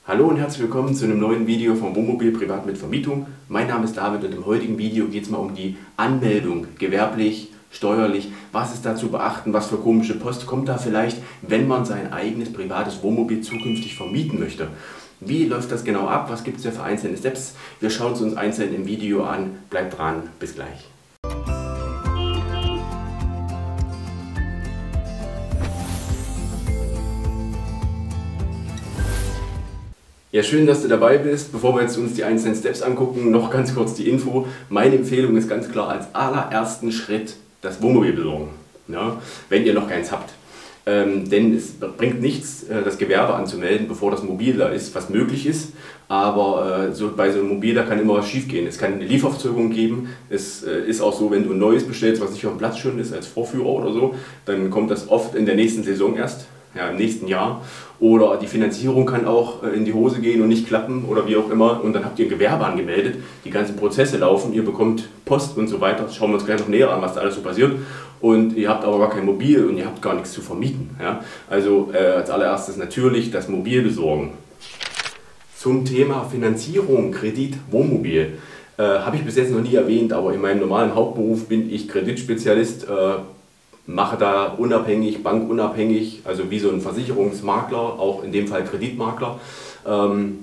Hallo und herzlich willkommen zu einem neuen Video von Wohnmobil Privat mit Vermietung. Mein Name ist David und im heutigen Video geht es mal um die Anmeldung, gewerblich, steuerlich. Was ist da zu beachten, was für komische Post kommt da vielleicht, wenn man sein eigenes privates Wohnmobil zukünftig vermieten möchte. Wie läuft das genau ab, was gibt es da für einzelne Steps? Wir schauen es uns einzeln im Video an. Bleibt dran, bis gleich. Ja, schön, dass du dabei bist. Bevor wir jetzt uns die einzelnen Steps angucken, noch ganz kurz die Info. Meine Empfehlung ist ganz klar als allerersten Schritt das Wohnmobil besorgen, ja, wenn ihr noch keins habt. Denn es bringt nichts, das Gewerbe anzumelden, bevor das Mobil da ist, was möglich ist. Aber bei so einem Mobil, da kann immer was schief gehen. Es kann eine Lieferverzögerung geben. Es ist auch so, wenn du ein neues bestellst, was nicht auf dem Platz schon ist, als Vorführer oder so, dann kommt das oft in der nächsten Saison erst. Ja, im nächsten Jahr. Oder die Finanzierung kann auch in die Hose gehen und nicht klappen oder wie auch immer. Und dann habt ihr ein Gewerbe angemeldet, die ganzen Prozesse laufen, ihr bekommt Post und so weiter. Schauen wir uns gleich noch näher an, was da alles so passiert. Und ihr habt aber gar kein Mobil und ihr habt gar nichts zu vermieten. Ja? Also als allererstes natürlich das Mobil besorgen. Zum Thema Finanzierung, Kredit, Wohnmobil. Habe ich bis jetzt noch nie erwähnt, aber in meinem normalen Hauptberuf bin ich Kreditspezialist. Mache da unabhängig, bankunabhängig, also wie so ein Versicherungsmakler, auch in dem Fall Kreditmakler.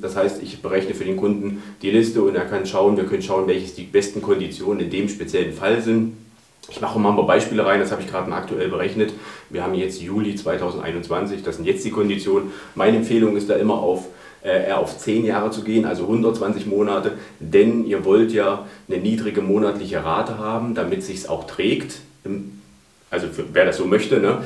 Das heißt, ich berechne für den Kunden die Liste und er kann schauen, wir können schauen, welches die besten Konditionen in dem speziellen Fall sind. Ich mache mal ein paar Beispiele rein, das habe ich gerade mal aktuell berechnet. Wir haben jetzt Juli 2021, das sind jetzt die Konditionen. Meine Empfehlung ist da immer eher auf 10 Jahre zu gehen, also 120 Monate, denn ihr wollt ja eine niedrige monatliche Rate haben, damit es sich auch trägt. Also wer das so möchte, ne?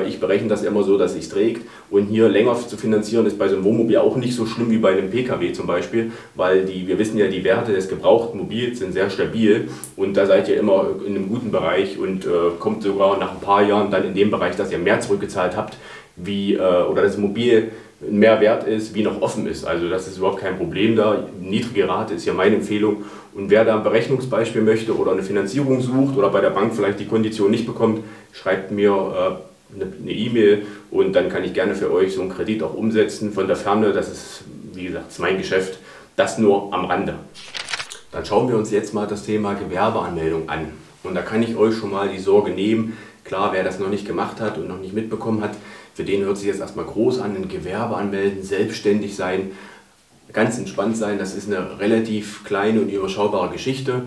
Ich berechne das immer so, dass es sich trägt. Und hier länger zu finanzieren ist bei so einem Wohnmobil auch nicht so schlimm wie bei einem Pkw zum Beispiel, weil wir wissen ja, die Werte des gebrauchten Mobils sind sehr stabil und da seid ihr immer in einem guten Bereich und kommt sogar nach ein paar Jahren dann in dem Bereich, dass ihr mehr zurückgezahlt habt, oder das Mobil mehr wert ist, wie noch offen ist. Also das ist überhaupt kein Problem da. Niedrige Rate ist ja meine Empfehlung. Und wer da ein Berechnungsbeispiel möchte oder eine Finanzierung sucht oder bei der Bank vielleicht die Kondition nicht bekommt, schreibt mir eine E-Mail und dann kann ich gerne für euch so einen Kredit auch umsetzen von der Ferne. Das ist, wie gesagt, das ist mein Geschäft. Das nur am Rande. Dann schauen wir uns jetzt mal das Thema Gewerbeanmeldung an. Und da kann ich euch schon mal die Sorge nehmen. Klar, wer das noch nicht gemacht hat und noch nicht mitbekommen hat, für den hört sich jetzt erstmal groß an, ein Gewerbe anmelden, selbstständig sein, ganz entspannt sein. Das ist eine relativ kleine und überschaubare Geschichte.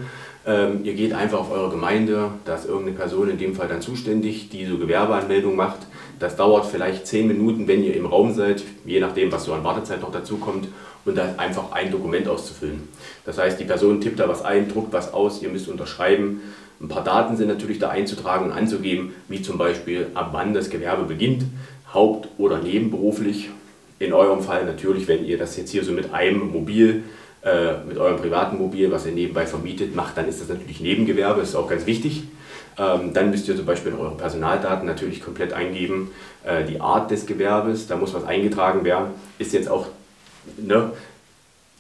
Ihr geht einfach auf eure Gemeinde, da ist irgendeine Person in dem Fall dann zuständig, die so Gewerbeanmeldung macht. Das dauert vielleicht 10 Minuten, wenn ihr im Raum seid, je nachdem, was so an Wartezeit noch dazu kommt, und da einfach ein Dokument auszufüllen. Das heißt, die Person tippt da was ein, druckt was aus, ihr müsst unterschreiben. Ein paar Daten sind natürlich da einzutragen und anzugeben, wie zum Beispiel, ab wann das Gewerbe beginnt, haupt- oder nebenberuflich. In eurem Fall natürlich, wenn ihr das jetzt hier so mit einem Mobil, mit eurem privaten Mobil, was ihr nebenbei vermietet, macht, dann ist das natürlich Nebengewerbe, das ist auch ganz wichtig. Dann müsst ihr zum Beispiel eure Personaldaten natürlich komplett eingeben. Die Art des Gewerbes, da muss was eingetragen werden, ist jetzt auch, ne,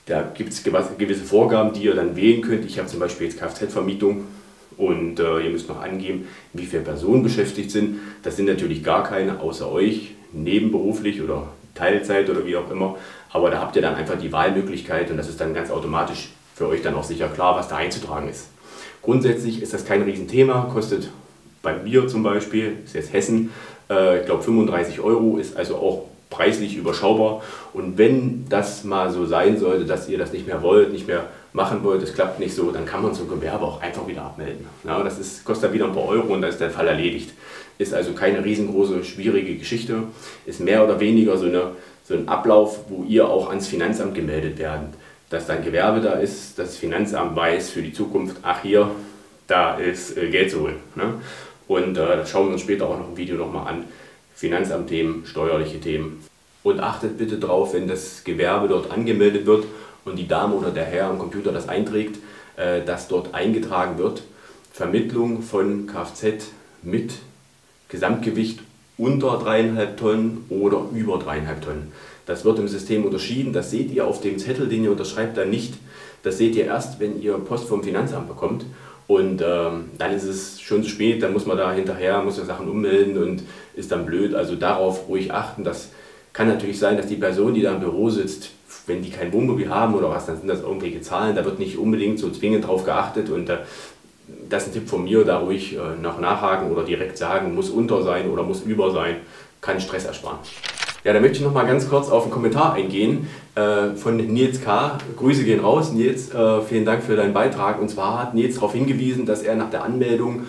da gibt es gewisse Vorgaben, die ihr dann wählen könnt. Ich habe zum Beispiel jetzt Kfz-Vermietung. Und ihr müsst noch angeben, wie viele Personen beschäftigt sind. Das sind natürlich gar keine, außer euch, nebenberuflich oder Teilzeit oder wie auch immer. Aber da habt ihr dann einfach die Wahlmöglichkeit und das ist dann ganz automatisch für euch dann auch sicher klar, was da einzutragen ist. Grundsätzlich ist das kein Riesenthema, kostet bei mir zum Beispiel, ist jetzt Hessen, ich glaube 35 €, ist also auch preislich überschaubar. Und wenn das mal so sein sollte, dass ihr das nicht mehr wollt, nicht mehr machen wollt, es klappt nicht so, dann kann man so ein Gewerbe auch einfach wieder abmelden. Ja, das kostet dann wieder ein paar Euro und dann ist der Fall erledigt. Ist also keine riesengroße, schwierige Geschichte. Ist mehr oder weniger so ein Ablauf, wo ihr auch ans Finanzamt gemeldet werdet. Dass dann Gewerbe da ist, das Finanzamt weiß für die Zukunft, ach hier, da ist Geld zu holen. Ne? Und das schauen wir uns später auch noch im Video nochmal an. Finanzamtthemen, steuerliche Themen. Und achtet bitte drauf, wenn das Gewerbe dort angemeldet wird und die Dame oder der Herr am Computer das einträgt, dass dort eingetragen wird, Vermittlung von Kfz mit Gesamtgewicht unter 3,5 Tonnen oder über 3,5 Tonnen. Das wird im System unterschieden, das seht ihr auf dem Zettel, den ihr unterschreibt, dann nicht. Das seht ihr erst, wenn ihr Post vom Finanzamt bekommt. Und dann ist es schon zu spät, dann muss man da hinterher, muss ja Sachen ummelden und ist dann blöd. Also darauf ruhig achten. Das kann natürlich sein, dass die Person, die da im Büro sitzt, wenn die kein Wohnmobil haben oder was, dann sind das irgendwelche Zahlen, da wird nicht unbedingt so zwingend drauf geachtet und das ist ein Tipp von mir, da ruhig noch nachhaken oder direkt sagen, muss unter sein oder muss über sein, kann Stress ersparen. Ja, da möchte ich noch mal ganz kurz auf einen Kommentar eingehen von Nils K. Grüße gehen raus, Nils, vielen Dank für deinen Beitrag. Und zwar hat Nils darauf hingewiesen, dass er nach der Anmeldung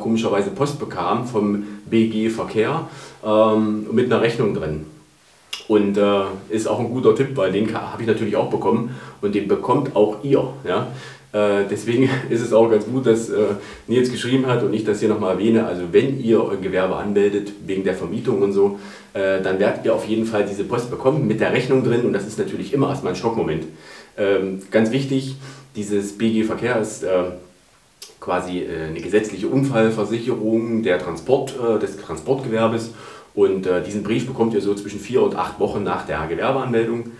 komischerweise Post bekam vom BG Verkehr mit einer Rechnung drin. Und ist auch ein guter Tipp, weil den habe ich natürlich auch bekommen und den bekommt auch ihr. Ja? Deswegen ist es auch ganz gut, dass Nils geschrieben hat und ich das hier nochmal erwähne. Also wenn ihr euer Gewerbe anmeldet, wegen der Vermietung und so, dann werdet ihr auf jeden Fall diese Post bekommen mit der Rechnung drin und das ist natürlich immer erstmal ein Schockmoment. Ganz wichtig, dieses BG Verkehr ist quasi eine gesetzliche Unfallversicherung des Transportgewerbes und diesen Brief bekommt ihr so zwischen 4 und 8 Wochen nach der Gewerbeanmeldung.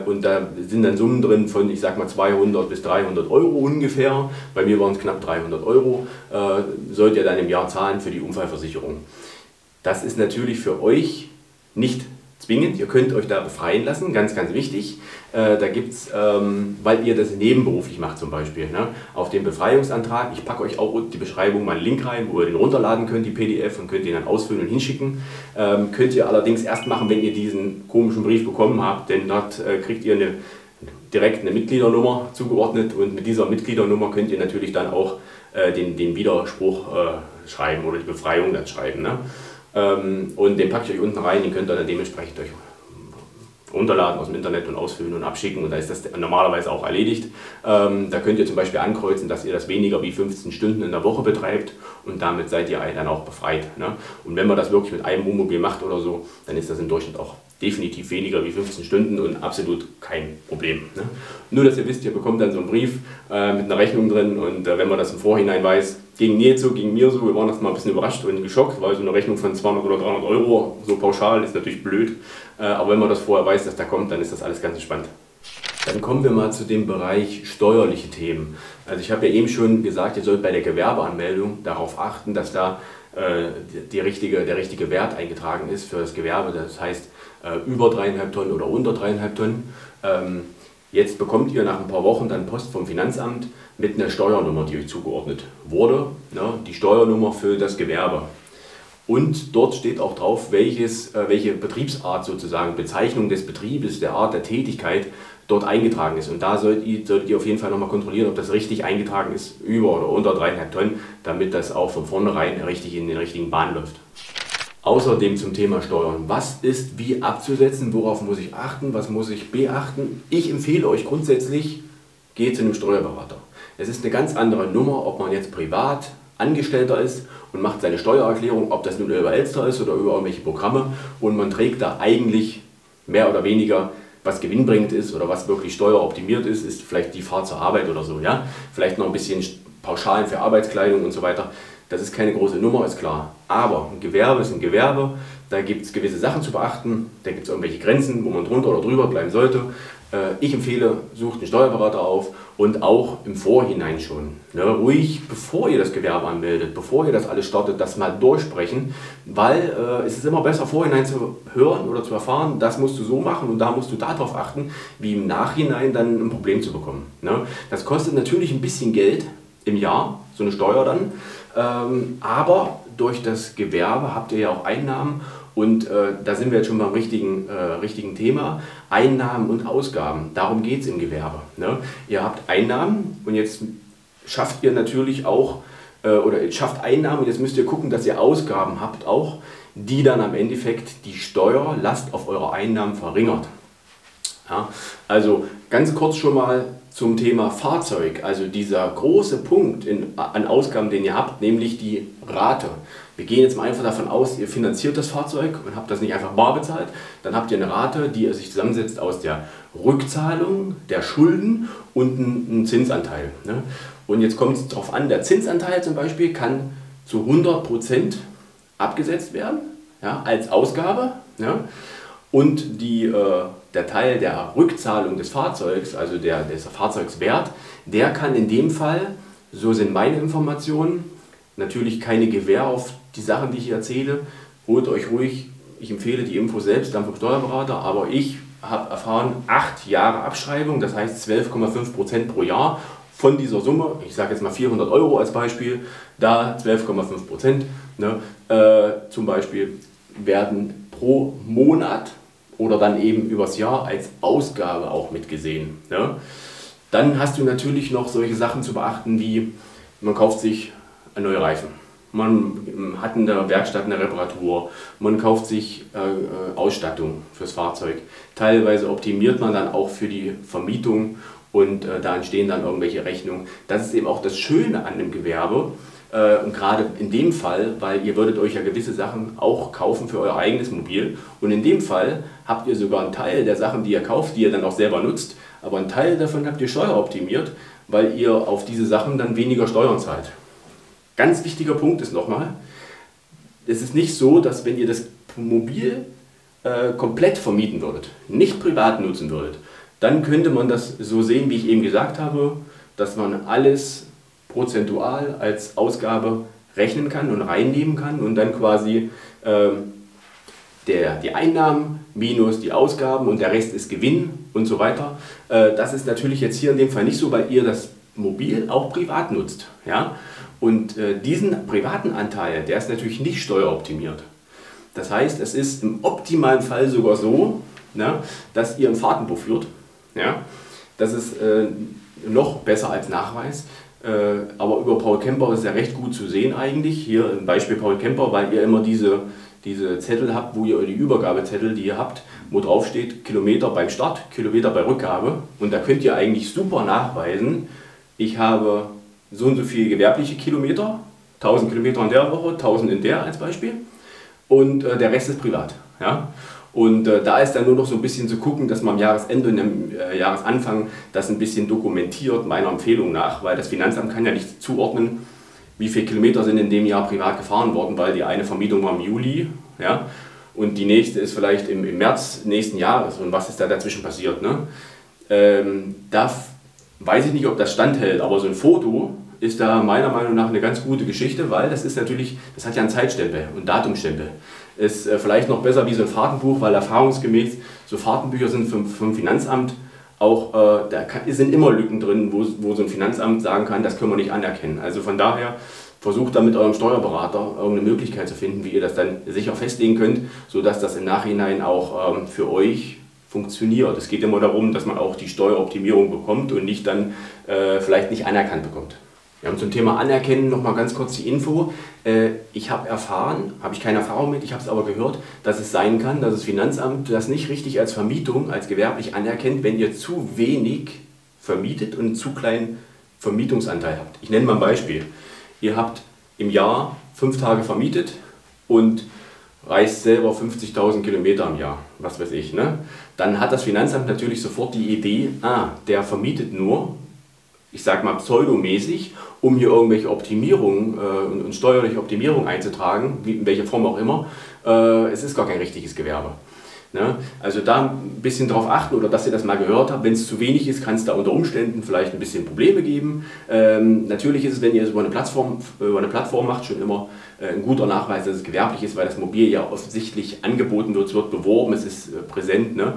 Und da sind dann Summen drin von, ich sag mal, 200 bis 300 Euro ungefähr. Bei mir waren es knapp 300 Euro, sollt ihr dann im Jahr zahlen für die Unfallversicherung. Das ist natürlich für euch nicht zwingend, ihr könnt euch da befreien lassen, ganz, ganz wichtig. Da gibt es, weil ihr das nebenberuflich macht zum Beispiel, ne, auf den Befreiungsantrag, ich packe euch auch unten die Beschreibung mal einen Link rein, wo ihr den runterladen könnt, die PDF, und könnt den dann ausfüllen und hinschicken. Könnt ihr allerdings erst machen, wenn ihr diesen komischen Brief bekommen habt, denn dort kriegt ihr direkt eine Mitgliedernummer zugeordnet und mit dieser Mitgliedernummer könnt ihr natürlich dann auch den Widerspruch schreiben oder die Befreiung dann schreiben. Ne? Und den packe ich euch unten rein, den könnt ihr dann dementsprechend euch runterladen aus dem Internet und ausfüllen und abschicken und da ist das normalerweise auch erledigt. Da könnt ihr zum Beispiel ankreuzen, dass ihr das weniger wie 15 Stunden in der Woche betreibt und damit seid ihr dann auch befreit. Ne? Und wenn man das wirklich mit einem Wohnmobil macht oder so, dann ist das im Durchschnitt auch definitiv weniger wie 15 Stunden und absolut kein Problem. Ne? Nur, dass ihr wisst, ihr bekommt dann so einen Brief mit einer Rechnung drin und wenn man das im Vorhinein weiß, ging Nils so, ging mir so, wir waren das mal ein bisschen überrascht und geschockt, weil so eine Rechnung von 200 oder 300 Euro so pauschal ist natürlich blöd, aber wenn man das vorher weiß, dass da kommt, dann ist das alles ganz entspannt. Dann kommen wir mal zu dem Bereich steuerliche Themen. Also ich habe ja eben schon gesagt, ihr sollt bei der Gewerbeanmeldung darauf achten, dass da der richtige Wert eingetragen ist für das Gewerbe, das heißt über 3,5 Tonnen oder unter 3,5 Tonnen. Jetzt bekommt ihr nach ein paar Wochen dann Post vom Finanzamt mit einer Steuernummer, die euch zugeordnet wurde, ne, die Steuernummer für das Gewerbe. Und dort steht auch drauf, welche Betriebsart sozusagen, Bezeichnung des Betriebes, der Art der Tätigkeit dort eingetragen ist. Und da solltet ihr auf jeden Fall nochmal kontrollieren, ob das richtig eingetragen ist, über oder unter 3,5 Tonnen, damit das auch von vornherein richtig in den richtigen Bahn läuft. Außerdem zum Thema Steuern. Was ist wie abzusetzen? Worauf muss ich achten? Was muss ich beachten? Ich empfehle euch grundsätzlich, geht zu einem Steuerberater. Es ist eine ganz andere Nummer, ob man jetzt privat Angestellter ist und macht seine Steuererklärung, ob das nun über Elster ist oder über irgendwelche Programme und man trägt da eigentlich mehr oder weniger, was gewinnbringend ist oder was wirklich steueroptimiert ist vielleicht die Fahrt zur Arbeit oder so. Ja? Vielleicht noch ein bisschen Pauschalen für Arbeitskleidung und so weiter. Das ist keine große Nummer, ist klar. Aber ein Gewerbe ist ein Gewerbe, da gibt es gewisse Sachen zu beachten, da gibt es irgendwelche Grenzen, wo man drunter oder drüber bleiben sollte. Ich empfehle, sucht einen Steuerberater auf und auch im Vorhinein schon. Ne, ruhig, bevor ihr das Gewerbe anmeldet, bevor ihr das alles startet, das mal durchsprechen, weil es ist immer besser, vorhinein zu hören oder zu erfahren, das musst du so machen und da musst du darauf achten, wie im Nachhinein dann ein Problem zu bekommen. Ne? Das kostet natürlich ein bisschen Geld im Jahr, so eine Steuer dann, aber durch das Gewerbe habt ihr ja auch Einnahmen und da sind wir jetzt schon beim richtigen Thema, Einnahmen und Ausgaben, darum geht es im Gewerbe. Ne? Ihr habt Einnahmen und jetzt schafft ihr natürlich auch, schafft Einnahmen und jetzt müsst ihr gucken, dass ihr Ausgaben habt auch, die dann am Endeffekt die Steuerlast auf eure Einnahmen verringert. Ja? Also ganz kurz schon mal zum Thema Fahrzeug, also dieser große Punkt an Ausgaben, den ihr habt, nämlich die Rate. Wir gehen jetzt mal einfach davon aus, ihr finanziert das Fahrzeug und habt das nicht einfach bar bezahlt, dann habt ihr eine Rate, die sich zusammensetzt aus der Rückzahlung, der Schulden und einem Zinsanteil. Ne? Und jetzt kommt es darauf an, der Zinsanteil zum Beispiel kann zu 100% abgesetzt werden, ja, als Ausgabe. Ja? Und der Teil der Rückzahlung des Fahrzeugs, also des Fahrzeugswert, der kann in dem Fall, so sind meine Informationen, natürlich keine Gewähr auf die Sachen, die ich hier erzähle. Holt euch ruhig, ich empfehle die Info selbst dann vom Steuerberater, aber ich habe erfahren, 8 Jahre Abschreibung, das heißt 12,5% pro Jahr von dieser Summe, ich sage jetzt mal 400 Euro als Beispiel, da 12,5%, ne, zum Beispiel werden pro Monat oder dann eben übers Jahr als Ausgabe auch mitgesehen. Ne. Dann hast du natürlich noch solche Sachen zu beachten wie, man kauft sich neue Reifen, man hat in der Werkstatt eine Reparatur, man kauft sich Ausstattung fürs Fahrzeug. Teilweise optimiert man dann auch für die Vermietung und da entstehen dann irgendwelche Rechnungen. Das ist eben auch das Schöne an dem Gewerbe und gerade in dem Fall, weil ihr würdet euch ja gewisse Sachen auch kaufen für euer eigenes Mobil und in dem Fall habt ihr sogar einen Teil der Sachen, die ihr kauft, die ihr dann auch selber nutzt, aber einen Teil davon habt ihr steueroptimiert, weil ihr auf diese Sachen dann weniger Steuern zahlt. Ganz wichtiger Punkt ist nochmal, es ist nicht so, dass wenn ihr das Mobil komplett vermieten würdet, nicht privat nutzen würdet, dann könnte man das so sehen, wie ich eben gesagt habe, dass man alles prozentual als Ausgabe rechnen kann und reinnehmen kann und dann quasi die Einnahmen minus die Ausgaben und der Rest ist Gewinn und so weiter. Das ist natürlich jetzt hier in dem Fall nicht so, weil ihr das Mobil auch privat nutzt. Ja? Und diesen privaten Anteil, der ist natürlich nicht steueroptimiert. Das heißt, es ist im optimalen Fall sogar so, ne, dass ihr ein Fahrtenbuch führt. Ja? Das ist noch besser als Nachweis. Aber über Paul Camper ist ja recht gut zu sehen eigentlich. Hier im Beispiel Paul Camper, weil ihr immer diese Zettel habt, wo ihr die Übergabezettel, die ihr habt, wo drauf steht Kilometer beim Start, Kilometer bei Rückgabe. Und da könnt ihr eigentlich super nachweisen, ich habe so und so viele gewerbliche Kilometer, 1000 Kilometer in der Woche, 1000 in der als Beispiel. Und der Rest ist privat. Ja? Und da ist dann nur noch so ein bisschen zu gucken, dass man am Jahresende und am Jahresanfang das ein bisschen dokumentiert, meiner Empfehlung nach, weil das Finanzamt kann ja nicht zuordnen, wie viele Kilometer sind in dem Jahr privat gefahren worden, weil die eine Vermietung war im Juli, ja, und die nächste ist vielleicht im März nächsten Jahres und was ist da dazwischen passiert. Ne? Da weiß ich nicht, ob das standhält, aber so ein Foto ist da meiner Meinung nach eine ganz gute Geschichte, weil das ist natürlich, das hat ja einen Zeitstempel und Datumstempel. Ist vielleicht noch besser wie so ein Fahrtenbuch, weil erfahrungsgemäß so Fahrtenbücher sind vom Finanzamt auch, da sind immer Lücken drin, wo so ein Finanzamt sagen kann, das können wir nicht anerkennen. Also von daher versucht da mit eurem Steuerberater irgendeine Möglichkeit zu finden, wie ihr das dann sicher festlegen könnt, sodass das im Nachhinein auch für euch funktioniert. Es geht immer darum, dass man auch die Steueroptimierung bekommt und nicht dann vielleicht nicht anerkannt bekommt. Wir haben zum Thema Anerkennen noch mal ganz kurz die Info. Ich habe erfahren, habe ich keine Erfahrung mit, ich habe es aber gehört, dass es sein kann, dass das Finanzamt das nicht richtig als Vermietung, als gewerblich anerkennt, wenn ihr zu wenig vermietet und einen zu kleinen Vermietungsanteil habt. Ich nenne mal ein Beispiel. Ihr habt im Jahr 5 Tage vermietet und reist selber 50.000 Kilometer im Jahr, was weiß ich. Ne? Dann hat das Finanzamt natürlich sofort die Idee, der vermietet nur, ich sage mal pseudomäßig, um hier irgendwelche Optimierungen und steuerliche Optimierungen einzutragen, in welcher Form auch immer. Es ist gar kein richtiges Gewerbe. Ne? Also da ein bisschen drauf achten oder dass ihr das mal gehört habt. Wenn es zu wenig ist, kann es da unter Umständen vielleicht ein bisschen Probleme geben. Natürlich ist es, wenn ihr es über eine Plattform macht, schon immer ein guter Nachweis, dass es gewerblich ist, weil das Mobil ja offensichtlich angeboten wird, es wird beworben, es ist präsent. Ne?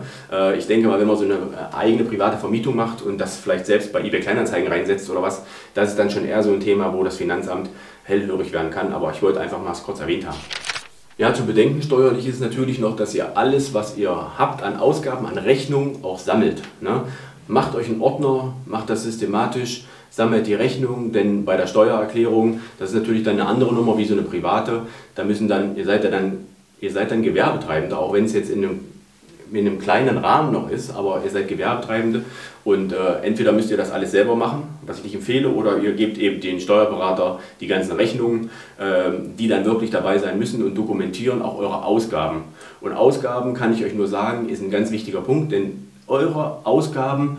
Ich denke mal, wenn man so eine eigene private Vermietung macht und das vielleicht selbst bei eBay Kleinanzeigen reinsetzt oder was, das ist dann schon eher so ein Thema, wo das Finanzamt hellhörig werden kann. Aber ich wollte einfach mal es kurz erwähnt haben. Ja, zu bedenken steuerlich ist natürlich noch, dass ihr alles, was ihr habt an Ausgaben, an Rechnungen auch sammelt. Ne? Macht euch einen Ordner, macht das systematisch, sammelt die Rechnungen, denn bei der Steuererklärung, das ist natürlich dann eine andere Nummer wie so eine private, da müssen dann, ihr seid dann Gewerbetreibende, auch wenn es jetzt in einem kleinen Rahmen noch ist, aber ihr seid Gewerbetreibende und entweder müsst ihr das alles selber machen, was ich nicht empfehle, oder ihr gebt eben den Steuerberater die ganzen Rechnungen, die dann wirklich dabei sein müssen und dokumentieren auch eure Ausgaben. Und Ausgaben, kann ich euch nur sagen, ist ein ganz wichtiger Punkt, denn eure Ausgaben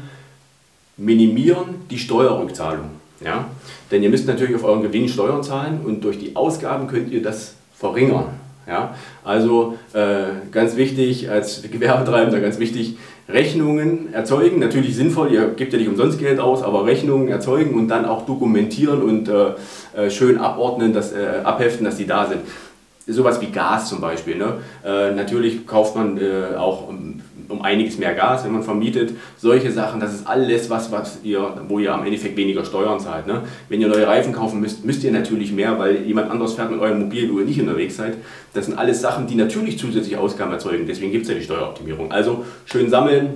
minimieren die Steuerrückzahlung. Ja? Denn ihr müsst natürlich auf euren Gewinn Steuern zahlen und durch die Ausgaben könnt ihr das verringern. Ja? Also ganz wichtig, als Gewerbetreibender ganz wichtig, Rechnungen erzeugen, natürlich sinnvoll, ihr gebt ja nicht umsonst Geld aus, aber Rechnungen erzeugen und dann auch dokumentieren und schön abordnen, abheften, dass die da sind. Sowas wie Gas zum Beispiel. Ne? Natürlich kauft man auch um einiges mehr Gas, wenn man vermietet. Solche Sachen, das ist alles wo ihr am Endeffekt weniger Steuern zahlt. Ne? Wenn ihr neue Reifen kaufen müsst, müsst ihr natürlich mehr, weil jemand anders fährt mit eurem Mobil, wo ihr nicht unterwegs seid. Das sind alles Sachen, die natürlich zusätzliche Ausgaben erzeugen. Deswegen gibt es ja die Steueroptimierung. Also schön sammeln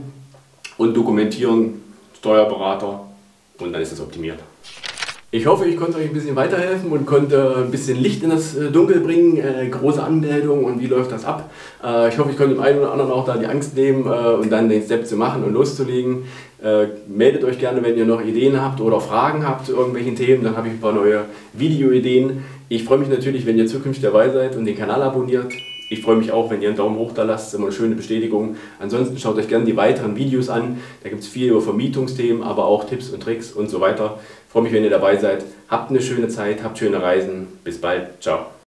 und dokumentieren, Steuerberater, und dann ist es optimiert. Ich hoffe, ich konnte euch ein bisschen weiterhelfen und konnte ein bisschen Licht in das Dunkel bringen, große Anmeldungen und wie läuft das ab. Ich hoffe, ich konnte dem einen oder anderen auch da die Angst nehmen und dann den Step zu machen und loszulegen. Meldet euch gerne, wenn ihr noch Ideen habt oder Fragen habt zu irgendwelchen Themen, dann habe ich ein paar neue Videoideen. Ich freue mich natürlich, wenn ihr zukünftig dabei seid und den Kanal abonniert. Ich freue mich auch, wenn ihr einen Daumen hoch da lasst, das ist immer eine schöne Bestätigung. Ansonsten schaut euch gerne die weiteren Videos an, da gibt es viel über Vermietungsthemen, aber auch Tipps und Tricks und so weiter. Ich freue mich, wenn ihr dabei seid. Habt eine schöne Zeit, habt schöne Reisen. Bis bald. Ciao.